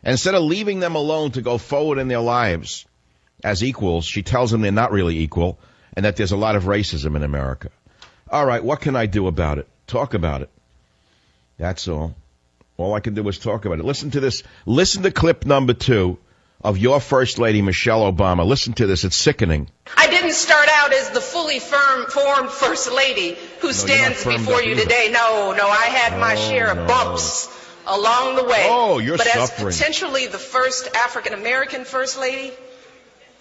And instead of leaving them alone to go forward in their lives as equals, she tells them they're not really equal and that there's a lot of racism in America. All right, what can I do about it? Talk about it. That's all. All I can do is talk about it. Listen to this. Listen to clip number 2 of your First Lady, Michelle Obama. Listen to this. It's sickening. I didn't start out as the fully formed First Lady who stands before you today. No, I had my share of bumps along the way. Oh, you're but suffering. As potentially the first African-American First Lady,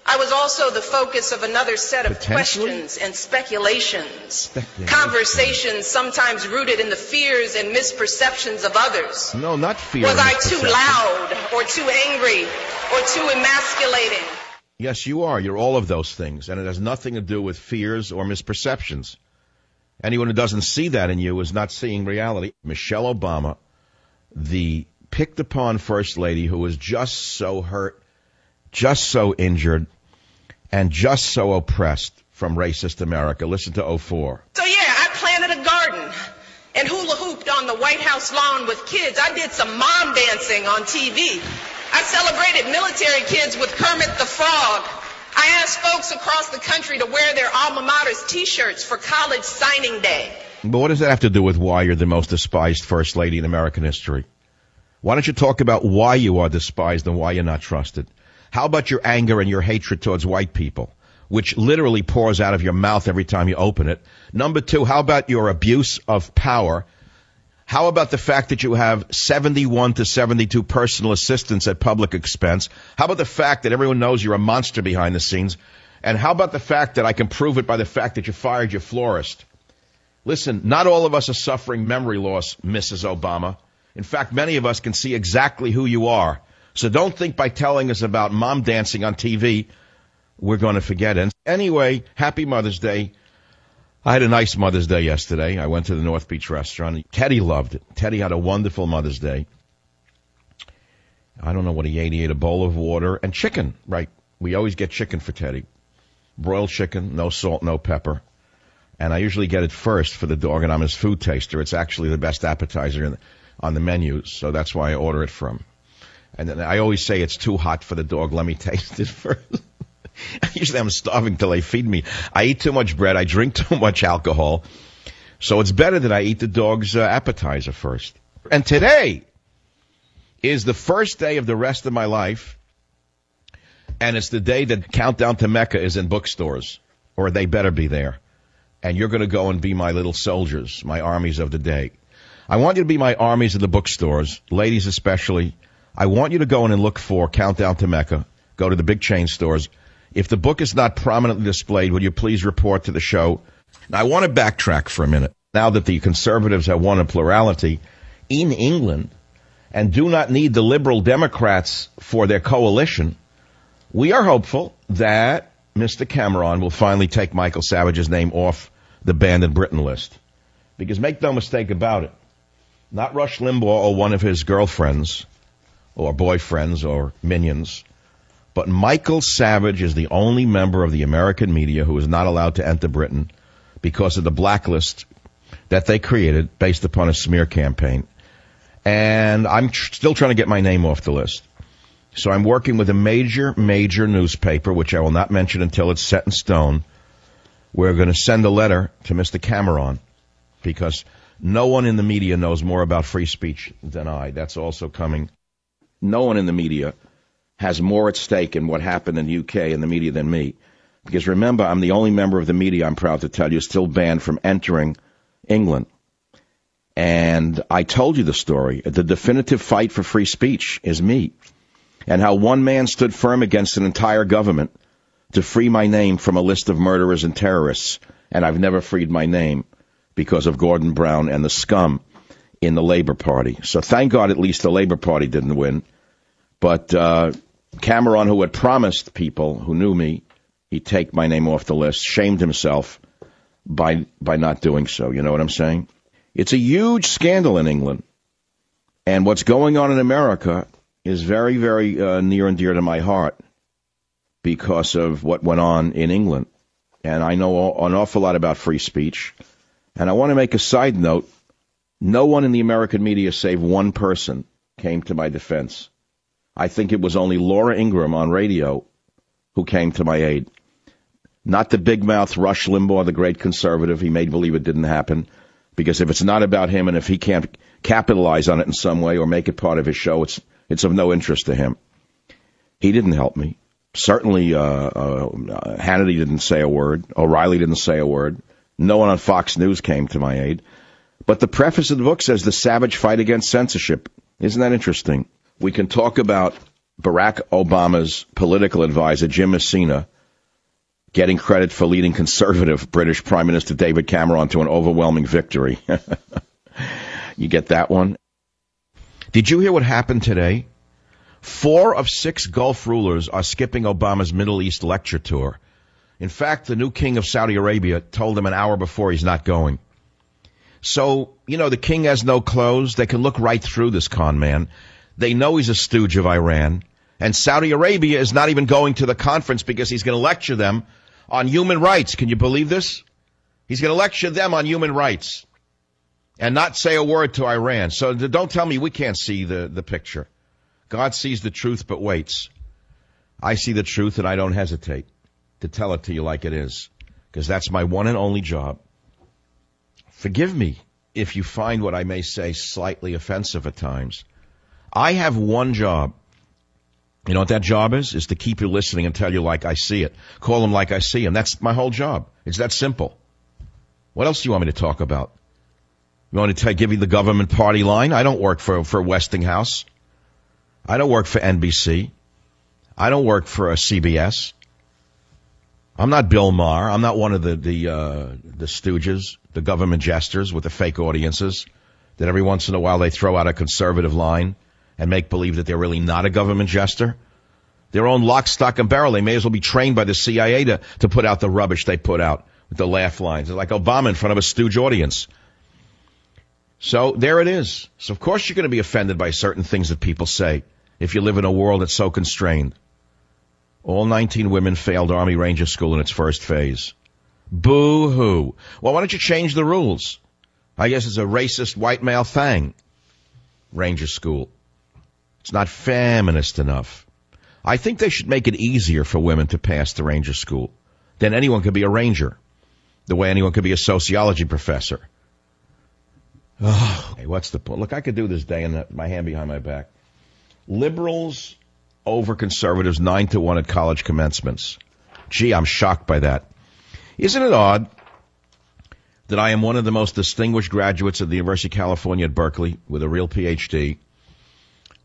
I was also the focus of another set of questions and speculations, conversations sometimes rooted in the fears and misperceptions of others. No, not fear. Was I too loud or too angry or too emasculating? Yes, you are. You're all of those things, and it has nothing to do with fears or misperceptions. Anyone who doesn't see that in you is not seeing reality. Michelle Obama, the picked-upon First Lady who was just so hurt, just so injured, and just so oppressed from racist America. Listen to 04. So yeah, I planted a garden and hula hooped on the White House lawn with kids. I did some mom dancing on TV. I celebrated military kids with Kermit the Frog. I asked folks across the country to wear their alma mater's T-shirts for college signing day. But what does that have to do with why you're the most despised First Lady in American history? Why don't you talk about why you are despised and why you're not trusted? How about your anger and your hatred towards white people, which literally pours out of your mouth every time you open it? Number 2, how about your abuse of power? How about the fact that you have 71 to 72 personal assistants at public expense? How about the fact that everyone knows you're a monster behind the scenes? And how about the fact that I can prove it by the fact that you fired your florist? Listen, not all of us are suffering memory loss, Mrs. Obama. In fact, many of us can see exactly who you are. So don't think by telling us about mom dancing on TV, we're going to forget it. Anyway, happy Mother's Day. I had a nice Mother's Day yesterday. I went to the North Beach restaurant. Teddy loved it. Teddy had a wonderful Mother's Day. I don't know what he ate. He ate a bowl of water and chicken, right? We always get chicken for Teddy. Broiled chicken, no salt, no pepper. And I usually get it first for the dog, and I'm his food taster. It's actually the best appetizer on the menus, so that's why I order it from. And then I always say it's too hot for the dog. Let me taste it first. Usually I'm starving till they feed me. I eat too much bread. I drink too much alcohol. So it's better that I eat the dog's appetizer first. And today is the first day of the rest of my life. And it's the day that Countdown to Mecca is in bookstores. Or they better be there. And you're going to go and be my little soldiers, my armies of the day. I want you to be my armies of the bookstores, ladies especially. I want you to go in and look for Countdown to Mecca. Go to the big chain stores. If the book is not prominently displayed, will you please report to the show? Now, I want to backtrack for a minute. Now that the conservatives have won a plurality in England and do not need the liberal Democrats for their coalition, we are hopeful that Mr. Cameron will finally take Michael Savage's name off the banned in Britain list. Because make no mistake about it, not Rush Limbaugh or one of his girlfriends or boyfriends or minions, but Michael Savage is the only member of the American media who is not allowed to enter Britain because of the blacklist that they created based upon a smear campaign. And I'm still trying to get my name off the list. So I'm working with a major newspaper, which I will not mention until it's set in stone. We're going to send a letter to Mr. Cameron because no one in the media knows more about free speech than I. That's also coming. No one in the media has more at stake in what happened in the UK and the media than me. Because remember, I'm the only member of the media, I'm proud to tell you, still banned from entering England. And I told you the story. The definitive fight for free speech is me. And how one man stood firm against an entire government to free my name from a list of murderers and terrorists. And I've never freed my name because of Gordon Brown and the scum in the Labour Party. So thank God at least the Labour Party didn't win. But Cameron, who had promised people who knew me he'd take my name off the list, shamed himself by not doing so. You know what I'm saying? It's a huge scandal in England. And what's going on in America is very, very near and dear to my heart because of what went on in England. And I know an awful lot about free speech. And I want to make a side note. No one in the American media, save one person, came to my defense. I think it was only Laura Ingraham on radio who came to my aid. Not the big mouth Rush Limbaugh, the great conservative. He made believe it didn't happen. Because if it's not about him and if he can't capitalize on it in some way or make it part of his show, it's of no interest to him. He didn't help me. Certainly Hannity didn't say a word. O'Reilly didn't say a word. No one on Fox News came to my aid. But the preface of the book says the savage fight against censorship. Isn't that interesting? We can talk about Barack Obama's political advisor, Jim Messina, getting credit for leading conservative British Prime Minister David Cameron to an overwhelming victory. You get that one? Did you hear what happened today? 4 of 6 Gulf rulers are skipping Obama's Middle East lecture tour. In fact, the new king of Saudi Arabia told them an hour before he's not going. So, the king has no clothes. They can look right through this con man. They know he's a stooge of Iran. And Saudi Arabia is not even going to the conference because he's going to lecture them on human rights. Can you believe this? He's going to lecture them on human rights and not say a word to Iran. So don't tell me we can't see the picture. God sees the truth but waits. I see the truth and I don't hesitate to tell it to you like it is, because that's my one and only job. Forgive me if you find what I may say slightly offensive at times. I have one job. You know what that job is? Is to keep you listening and tell you like I see it. Call them like I see them. That's my whole job. It's that simple. What else do you want me to talk about? You want me to give you the government party line? I don't work for Westinghouse. I don't work for NBC. I don't work for CBS. I'm not Bill Maher. I'm not one of the stooges, the government jesters with the fake audiences that every once in a while they throw out a conservative line and make believe that they're really not a government jester. Their own lock, stock, and barrel. They may as well be trained by the CIA to put out the rubbish they put out with the laugh lines. They're like Obama in front of a stooge audience. So there it is. So of course you're going to be offended by certain things that people say if you live in a world that's so constrained. All 19 women failed Army Ranger School in its first phase. Boo-hoo. Well, why don't you change the rules? I guess it's a racist white male thing. Ranger School. It's not feminist enough. I think they should make it easier for women to pass the Ranger School. Then anyone could be a ranger, the way anyone could be a sociology professor. Oh, hey, what's the point? Look, I could do this day and my hand behind my back. Liberals over conservatives 9-1 at college commencements. Gee, I'm shocked by that. Isn't it odd that I am one of the most distinguished graduates of the University of California at Berkeley with a real PhD,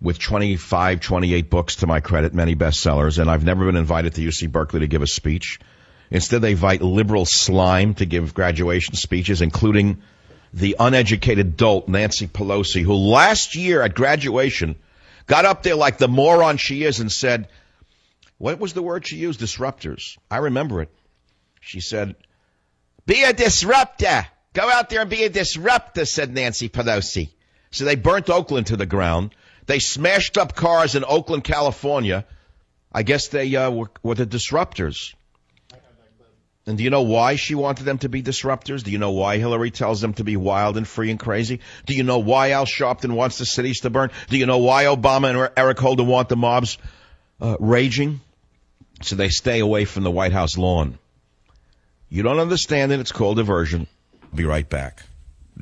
with 25, 28 books to my credit, many bestsellers, and I've never been invited to UC Berkeley to give a speech. Instead, they invite liberal slime to give graduation speeches, including the uneducated dolt Nancy Pelosi, who last year at graduation got up there like the moron she is and said, what was the word she used? Disruptors. I remember it. She said, be a disruptor. Go out there and be a disruptor, said Nancy Pelosi. So they burnt Oakland to the ground. They smashed up cars in Oakland, California. I guess they were the disruptors. And do you know why she wanted them to be disruptors? Do you know why Hillary tells them to be wild and free and crazy? Do you know why Al Sharpton wants the cities to burn? Do you know why Obama and Eric Holder want the mobs raging? So they stay away from the White House lawn. You don't understand it. It's called diversion. I'll be right back.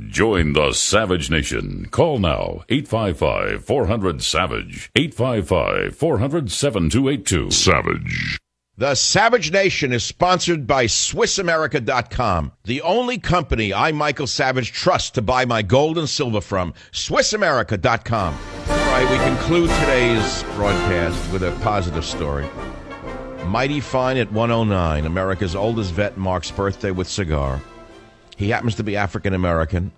Join the Savage Nation. Call now, 855-400-SAVAGE, 855-400-7282. Savage. The Savage Nation is sponsored by SwissAmerica.com, the only company I, Michael Savage, trust to buy my gold and silver from. SwissAmerica.com. All right, we conclude today's broadcast with a positive story. Mighty Fine at 109, America's oldest vet, Mark's birthday with cigar. He happens to be African-American,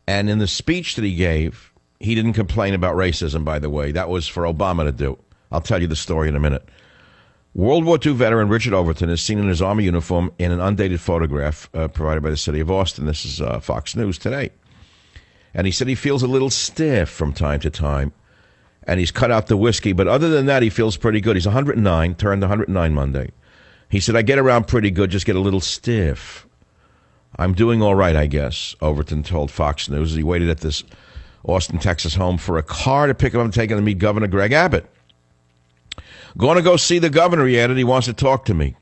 and in the speech that he gave, he didn't complain about racism, by the way. That was for Obama to do. I'll tell you the story in a minute. World War II veteran Richard Overton is seen in his Army uniform in an undated photograph provided by the city of Austin. This is Fox News today. And he said he feels a little stiff from time to time, and he's cut out the whiskey. But other than that, he feels pretty good. He's 109, turned 109 Monday. He said, I get around pretty good, just get a little stiff. I'm doing all right, I guess, Overton told Fox News as he waited at this Austin, Texas home for a car to pick him up and take him to meet Governor Greg Abbott. Going to go see the governor, he added. He wants to talk to me.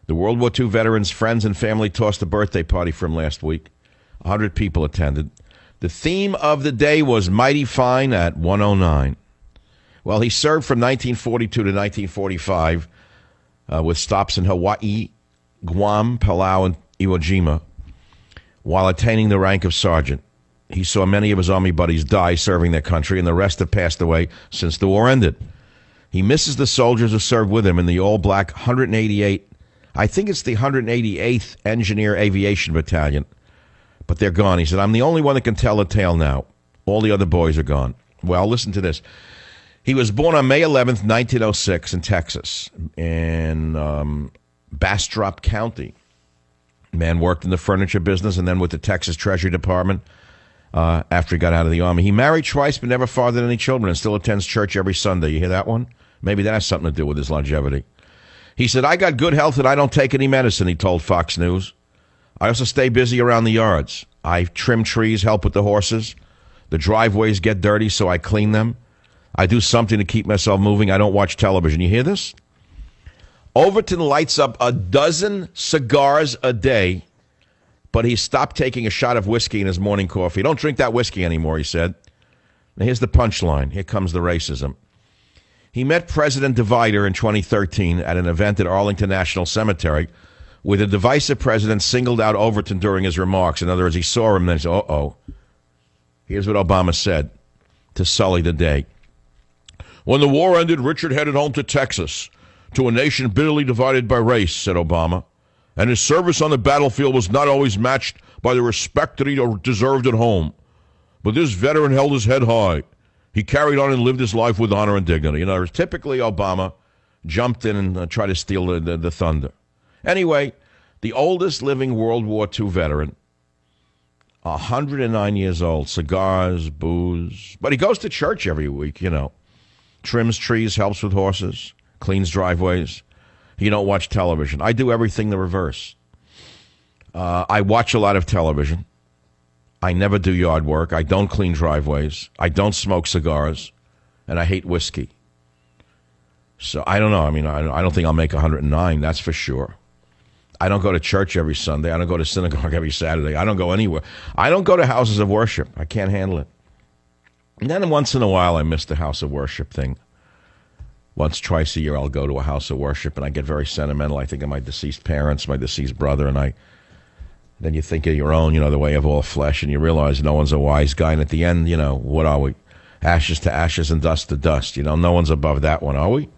The World War II veteran's friends and family tossed a birthday party for him last week. 100 people attended. The theme of the day was Mighty Fine at 109. Well, he served from 1942 to 1945 with stops in Hawaii, Guam, Palau, and Iwo Jima. While attaining the rank of sergeant, he saw many of his Army buddies die serving their country, and the rest have passed away since the war ended. He misses the soldiers who served with him in the all-black 188, I think it's the 188th Engineer Aviation Battalion, but they're gone. He said, I'm the only one that can tell the tale now. All the other boys are gone. Well, listen to this. He was born on May 11th, 1906 in Texas, in Bastrop County. Man worked in the furniture business and then with the Texas Treasury Department after he got out of the Army. He married twice but never fathered any children and still attends church every Sunday. You hear that one? Maybe that has something to do with his longevity. He said, I got good health and I don't take any medicine, he told Fox News. I also stay busy around the yards. I trim trees, help with the horses. The driveways get dirty, so I clean them. I do something to keep myself moving. I don't watch television. You hear this? Overton lights up a dozen cigars a day, but he stopped taking a shot of whiskey in his morning coffee. Don't drink that whiskey anymore, he said. Now here's the punchline. Here comes the racism. He met President Divider in 2013 at an event at Arlington National Cemetery where the divisive president singled out Overton during his remarks. In other words, he saw him and then he said, uh-oh. Here's what Obama said to sully the day. When the war ended, Richard headed home to Texas, to a nation bitterly divided by race, said Obama, and his service on the battlefield was not always matched by the respect that he deserved at home. But this veteran held his head high. He carried on and lived his life with honor and dignity. In other words, typically Obama jumped in and tried to steal the thunder. Anyway, the oldest living World War II veteran, 109 years old, cigars, booze, but he goes to church every week, you know, trims trees, helps with horses, cleans driveways. You don't watch television. I do everything the reverse. I watch a lot of television. I never do yard work. I don't clean driveways. I don't smoke cigars. And I hate whiskey. So I don't know. I mean, I don't think I'll make 109, that's for sure. I don't go to church every Sunday. I don't go to synagogue every Saturday. I don't go anywhere. I don't go to houses of worship. I can't handle it. And then once in a while, I miss the house of worship thing. Once, twice a year, I'll go to a house of worship, and I get very sentimental. I think of my deceased parents, my deceased brother, and then you think of your own, you know, the way of all flesh, and you realize no one's a wise guy. And at the end, you know, what are we? Ashes to ashes and dust to dust. You know, no one's above that one, are we?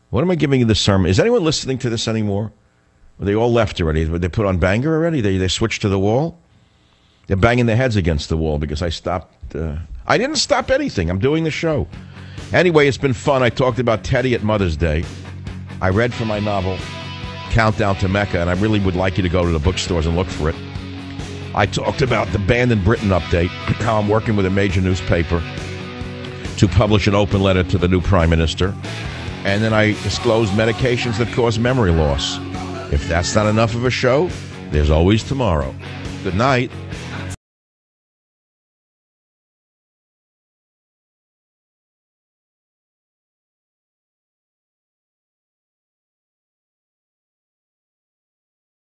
What am I giving you this sermon? Is anyone listening to this anymore? They all left already. They put on Banger already? They switched to the wall? They're banging their heads against the wall because I stopped. I didn't stop anything. I'm doing the show. Anyway, it's been fun. I talked about Teddy at Mother's Day. I read from my novel, Countdown to Mecca, and I really would like you to go to the bookstores and look for it. I talked about the Banned in Britain update, how I'm working with a major newspaper to publish an open letter to the new Prime Minister. And then I disclosed medications that cause memory loss. If that's not enough of a show, there's always tomorrow. Good night.